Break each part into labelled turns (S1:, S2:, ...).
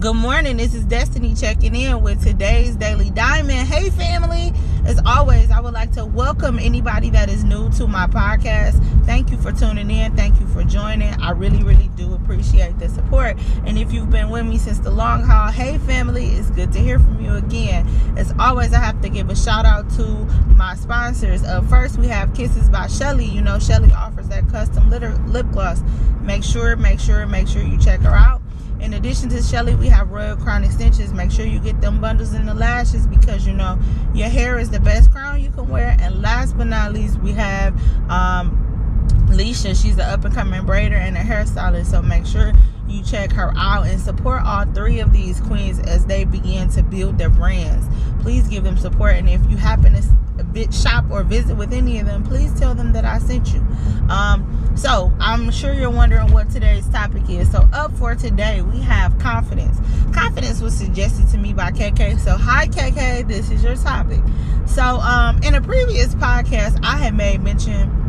S1: Good morning, this is Destiny checking in with today's Daily Diamond. Hey family, as always, I would like to welcome anybody that is new to my podcast. Thank you for tuning in. Thank you for joining. I really do appreciate the support. And if you've been with me since the long haul, hey family, it's good to hear from you again. As always, I have to give a shout out to my sponsors. First, we have Kisses by Shelly. You know, Shelly offers that custom lip gloss. Make sure you check her out. In addition to Shelly, we have Royal Crown Extensions. Make sure you get them bundles in the lashes because, you know, your hair is the best crown you can wear. And last but not least, we have Lisha. She's an up-and-coming braider and a hairstylist. So make sure you check her out and support all three of these queens as they begin to build their brands. Please give them support. And if you happen to shop or visit with any of them, please tell them that I sent you. So I'm sure you're wondering what today's topic is. So up for today, we have confidence. Confidence was suggested to me by KK. So hi KK, this is your topic. So in a previous podcast, I had made mention,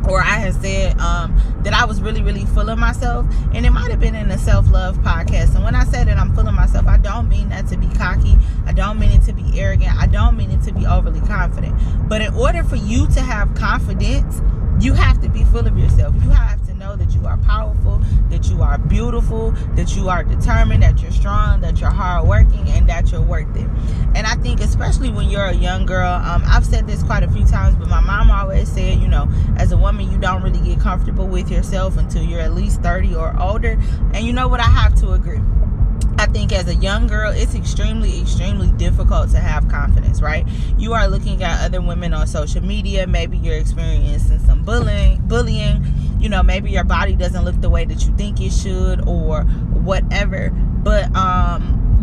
S1: or I had said that I was really full of myself, and it might have been in a self-love podcast. And when I say that I'm full of myself, I don't mean that to be cocky. I don't mean it to be arrogant. I don't mean it to be overly confident. But in order for you to have confidence, you have to be full of yourself. You have to know that you are powerful, that you are beautiful, that you are determined, that you're strong, that you're hardworking, and that you're worth it. And I think especially when you're a young girl, I've said this quite a few times, but my mom always said, you know, as a woman, you don't really get comfortable with yourself until you're at least 30 or older. And you know what? I have to agree. I think as a young girl, it's extremely difficult to have confidence, right? You are looking at other women on social media. Maybe you're experiencing some bullying. You know, maybe your body doesn't look the way that you think it should or whatever. But,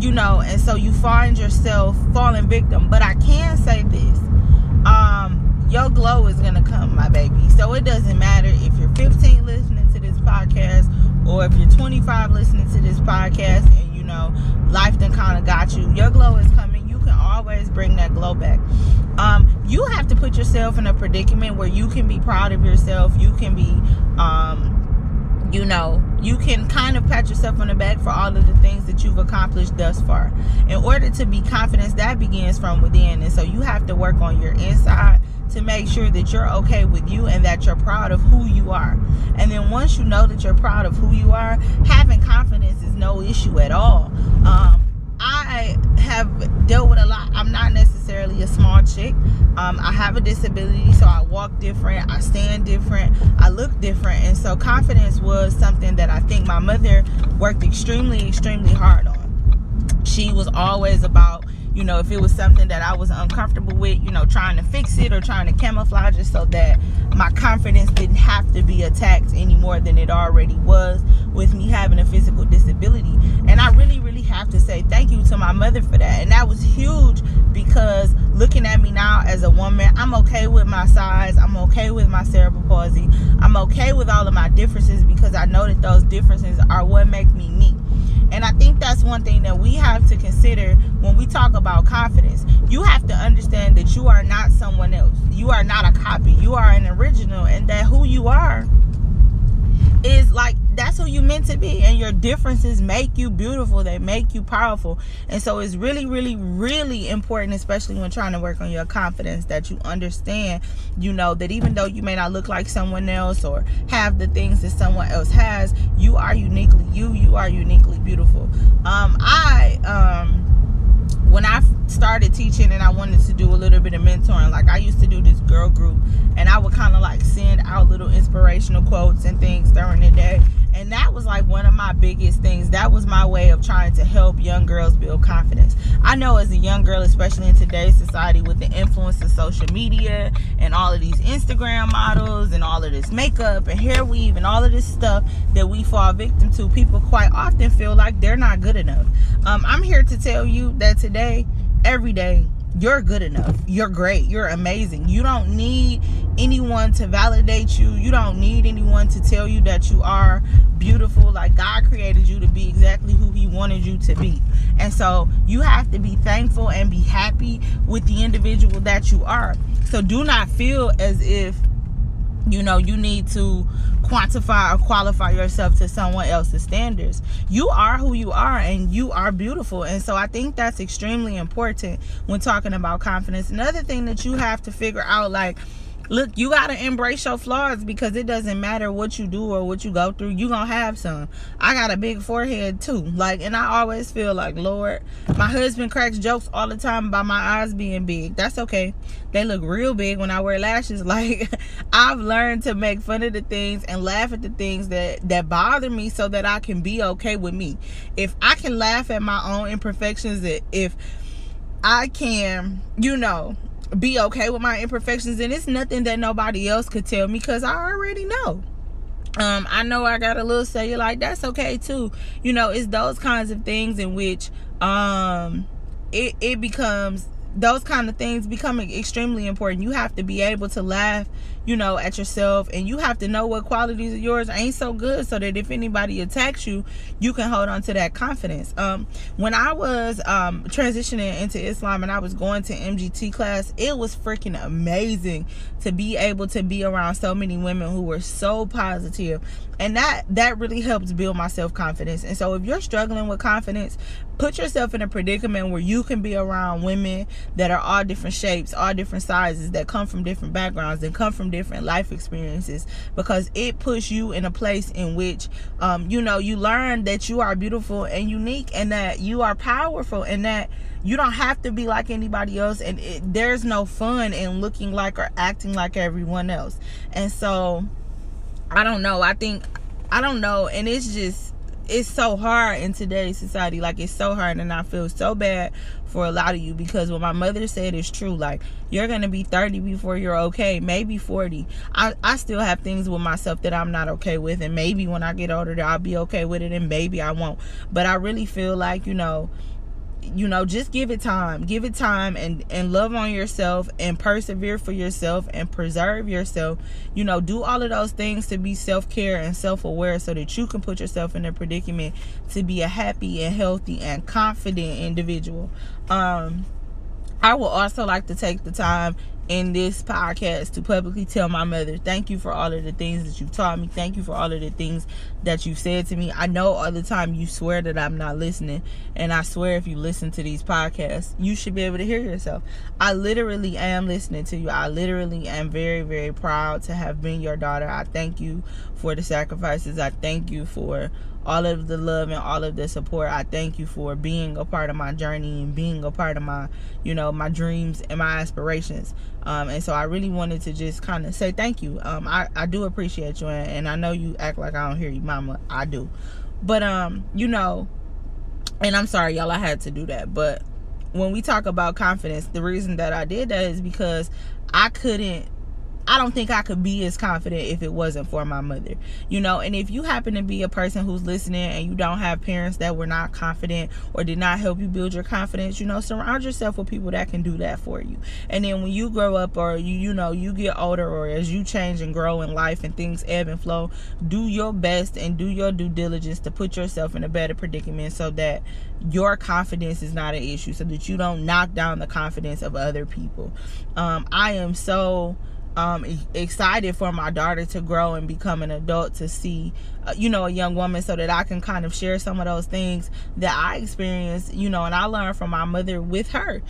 S1: you know, and so you find yourself falling victim. But I can say this. Your glow is going to come, my baby. So it doesn't matter if you're 15 listening to this podcast or if you're 25 listening to this podcast and, you know, life done kind of got you. Your glow is coming. You can always bring that glow back. You have to put yourself in a predicament where you can be proud of yourself. You can be, you know, you can kind of pat yourself on the back for all of the things that you've accomplished thus far. In order to be confident, that begins from within. And so you have to work on your inside to make sure that you're okay with you and that you're proud of who you are. And then once you know that you're proud of who you are, having confidence is no issue at all. I have dealt with a lot. I'm not necessarily a small chick. I have a disability, so I walk different, I stand different, I look different. And so confidence was something that I think my mother worked extremely hard on. She was always about, you know, if it was something that I was uncomfortable with, you know, trying to fix it or trying to camouflage it so that my confidence didn't have to be attacked any more than it already was with me having a physical disability. And I really have to say thank you to my mother for that. And that was huge because looking at me now as a woman, I'm okay with my size. I'm okay with my cerebral palsy. I'm okay with all of my differences because I know that those differences are what make me me. And I think that's one thing that we have to consider when we talk about confidence. You have to understand that you are not someone else. You are not a copy. You are an original, and that who you are is like, that's who you meant to be. And your differences make you beautiful. They make you powerful. And so it's really important, especially when trying to work on your confidence, that you understand, you know, that even though you may not look like someone else or have the things that someone else has, you are uniquely you. You are uniquely beautiful. When I started teaching and I wanted to do a little bit of mentoring, like I used to do this girl group and I would kind of like send out little inspirational quotes and things during the day. And that was like one of my biggest things. That was my way of trying to help young girls build confidence. I know as a young girl, especially in today's society with the influence of social media and all of these Instagram models and all of this makeup and hair weave and all of this stuff that we fall victim to, people quite often feel like they're not good enough. I'm here to tell you that today, every day, you're good enough. You're great. You're amazing. You don't need anyone to validate you. You don't need anyone to tell you that you are beautiful. Like, God created you to be exactly who He wanted you to be. And so you have to be thankful and be happy with the individual that you are. So do not feel as if you need to quantify or qualify yourself to someone else's standards. You are who you are, and you are beautiful. And so I think that's extremely important when talking about confidence. Another thing that you have to figure out, like, look, you got to embrace your flaws, because it doesn't matter what you do or what you go through. You gonna have some. I got a big forehead too. Like, and I always feel like, Lord, my husband cracks jokes all the time about my eyes being big. That's okay. They look real big when I wear lashes. Like, I've learned to make fun of the things and laugh at the things that bother me, so that I can be okay with me. If I can laugh at my own imperfections, if I can, be okay with my imperfections, and it's nothing that nobody else could tell me, because I already know. I know I got a little cellulite. That's okay too. It's those kinds of things in which it becomes, those kind of things become extremely important. You have to be able to laugh, at yourself, and you have to know what qualities of yours ain't so good, so that if anybody attacks you, you can hold on to that confidence. When I was transitioning into Islam and I was going to MGT class, it was freaking amazing to be able to be around so many women who were so positive, and that really helps build my self-confidence. And so if you're struggling with confidence, put yourself in a predicament where you can be around women that are all different shapes, all different sizes, that come from different backgrounds and come from different life experiences, because it puts you in a place in which you learn that you are beautiful and unique, and that you are powerful, and that you don't have to be like anybody else, and there's no fun in looking like or acting like everyone else. And so I don't know, and it's so hard in today's society. Like, it's so hard, and I feel so bad for a lot of you, because what my mother said is true. Like, you're gonna be 30 before you're okay, maybe 40. I still have things with myself that I'm not okay with, and maybe when I get older I'll be okay with it, and maybe I won't. But I really feel like, just give it time, and love on yourself, and persevere for yourself, and preserve yourself. Do all of those things to be self-care and self-aware, so that you can put yourself in a predicament to be a happy and healthy and confident individual. I would also like to take the time in this podcast to publicly tell my mother, thank you for all of the things that you've taught me. Thank you for all of the things that you've said to me. I know all the time you swear that I'm not listening, and I swear if you listen to these podcasts, you should be able to hear yourself. I literally am listening to you. I literally am very, very proud to have been your daughter. I thank you for the sacrifices. I thank you for all of the love and all of the support. I thank you for being a part of my journey and being a part of my, my dreams and my aspirations. And so I really wanted to just kind of say thank you. I do appreciate you, and I know you act like I don't hear you, mama. I do. But, and I'm sorry, y'all, I had to do that. But when we talk about confidence, the reason that I did that is because I don't think I could be as confident if it wasn't for my mother, and if you happen to be a person who's listening and you don't have parents that were not confident or did not help you build your confidence, surround yourself with people that can do that for you. And then when you grow up, or you get older, or as you change and grow in life and things ebb and flow, do your best and do your due diligence to put yourself in a better predicament, so that your confidence is not an issue, so that you don't knock down the confidence of other people. I am so excited for my daughter to grow and become an adult, to see a young woman, so that I can kind of share some of those things that I experienced, and I learned from my mother with her,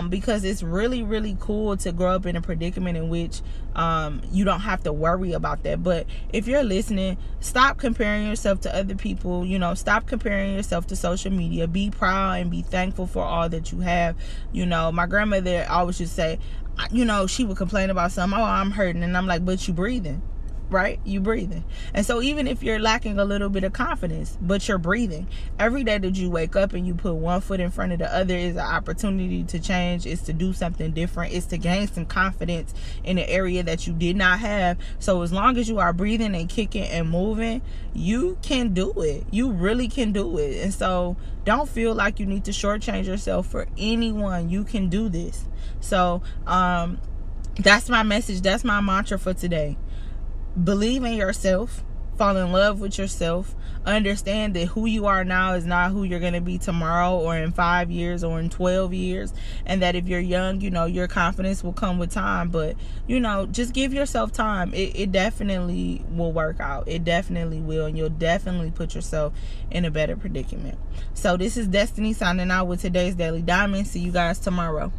S1: because it's really, really cool to grow up in a predicament in which you don't have to worry about that. But if you're listening, stop comparing yourself to other people. Stop comparing yourself to social media. Be proud and be thankful for all that you have. My grandmother always used to say, she would complain about something. Oh, I'm hurting. And I'm like, but you breathing, right? You breathing. And so even if you're lacking a little bit of confidence, but you're breathing, every day that you wake up and you put one foot in front of the other is an opportunity to change. It's to do something different. It's to gain some confidence in an area that you did not have. So as long as you are breathing and kicking and moving, you can do it. You really can do it. And so don't feel like you need to shortchange yourself for anyone. You can do this. So that's my message. That's my mantra for today. Believe in yourself. fall in love with yourself, understand that who you are now is not who you're going to be tomorrow or in 5 years or in 12 years, and that if you're young, you know, your confidence will come with time. But, you know, just give yourself time. It definitely will work out. It definitely will, and you'll definitely put yourself in a better predicament. So this is Destiny signing out with today's Daily Diamond. See you guys tomorrow.